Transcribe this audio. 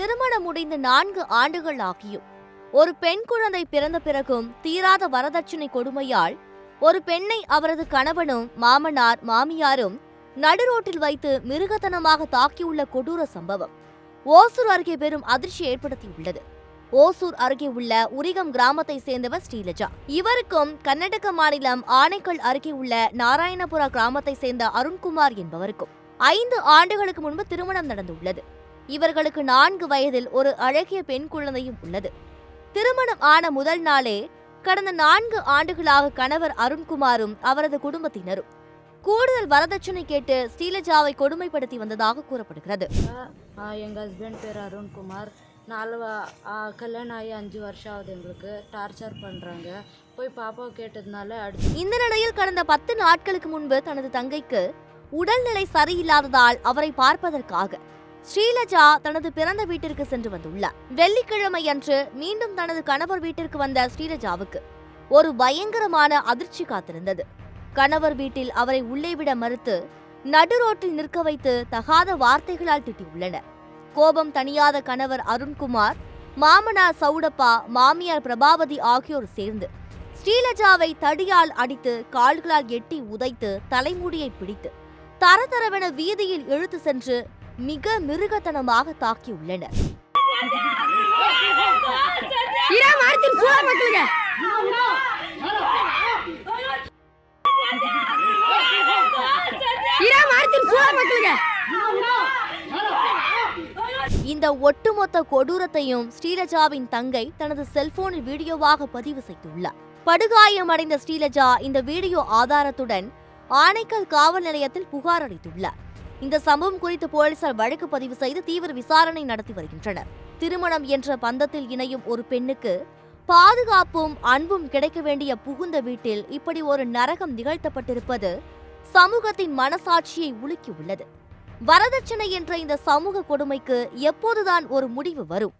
திருமணம் முடிந்து 4 ஆண்டுகள் ஆகியும் ஒரு பெண் குழந்தை பிறந்த பிறகும் தீராத வரதட்சணை கொடுமையால் ஒரு பெண்ணை அவரது கணவனும் மாமனார் மாமியாரும் நடுரோட்டில் வைத்து மிருகத்தனமாக தாக்கியுள்ள கொடூர சம்பவம் ஓசூர் அருகே பெரும் அதிர்ச்சி ஏற்படுத்தியுள்ளது. ஓசூர் அருகே உள்ள உரிகம் கிராமத்தை சேர்ந்தவர் ஸ்ரீலஜா. இவருக்கும் கர்நாடக மாநிலம் ஆனைக்கல் அருகே உள்ள நாராயணபுரா கிராமத்தை சேர்ந்த அருண்குமார் என்பவருக்கும் 5 ஆண்டுகளுக்கு முன்பு திருமணம் நடந்துள்ளது. இவர்களுக்கு 4 வயதில் ஒரு அழகிய பெண் குழந்தையும் உள்ளது. திருமணம் ஆன முதல் நாளே கடந்த 4 ஆண்டுகளாக கணவர் அருண்குமாரும் அவரது குடும்பத்தினரும் கூடுதல் வரதட்சணை கேட்டு ஸ்ரீலஜாவை கொடுமைப்படுத்தி வந்ததாக கூறப்படுகிறது. எங்க ஹஸ்பண்ட் பேர் அருண்குமார். கல்யாணம் ஆகி 5 வருஷம் ஆகுது. எங்களுக்கு டார்ச்சர் பண்றாங்க. போய் பாப்பாவை கேட்டதுனால இந்த நிலையில் கடந்த 10 நாட்களுக்கு முன்பு தனது தங்கைக்கு உடல்நிலை சரியில்லாததால் அவரை பார்ப்பதற்காக ஸ்ரீலஜா தனது பிறந்த வீட்டிற்கு சென்று வந்துள்ளார். வெள்ளிக்கிழமை அன்று மீண்டும் தனது கணவர் வீட்டிற்கு வந்த ஸ்ரீலஜாவுக்கு ஒரு பயங்கரமான அதிர்ச்சி காத்திருந்தது. கணவர் வீட்டில் அவரை உள்ளே விட மறுத்து நடுரோட்டில் நிற்க வைத்து தகாத வார்த்தைகளால் திட்டியுள்ளனர். கோபம் தணியாத கணவர் அருண்குமார், மாமனார் சவுடப்பா, மாமியார் பிரபாவதி ஆகியோர் சேர்ந்து ஸ்ரீலஜாவை தடியால் அடித்து கால்களால் எட்டி உதைத்து தலைமுடியை பிடித்து தரதரவென வீதியில் இழுத்து சென்று மிக மிருகத்தனமாக தாக்கியுள்ளனர். இந்த ஒட்டுமொத்த கொடூரத்தையும் ஸ்ரீலஜாவின் தங்கை தனது செல்போனில் வீடியோவாக பதிவு செய்துள்ளார். படுகாயமடைந்த ஸ்ரீலஜா இந்த வீடியோ ஆதாரத்துடன் ஆனைக்கல் காவல் நிலையத்தில் புகார் அளித்துள்ளார். இந்த சம்பவம் குறித்து போலீசார் வழக்கு பதிவு செய்து தீவிர விசாரணை நடத்தி வருகின்றனர். திருமணம் என்ற பந்தத்தில் இணையும் ஒரு பெண்ணுக்கு பாதுகாப்பும் அன்பும் கிடைக்க வேண்டிய புகுந்த வீட்டில் இப்படி ஒரு நரகம் நிகழ்த்தப்பட்டிருப்பது சமூகத்தின் மனசாட்சியை உலுக்கியுள்ளது. வரதட்சணை என்ற இந்த சமூக கொடுமைக்கு எப்போதுதான் ஒரு முடிவு வரும்?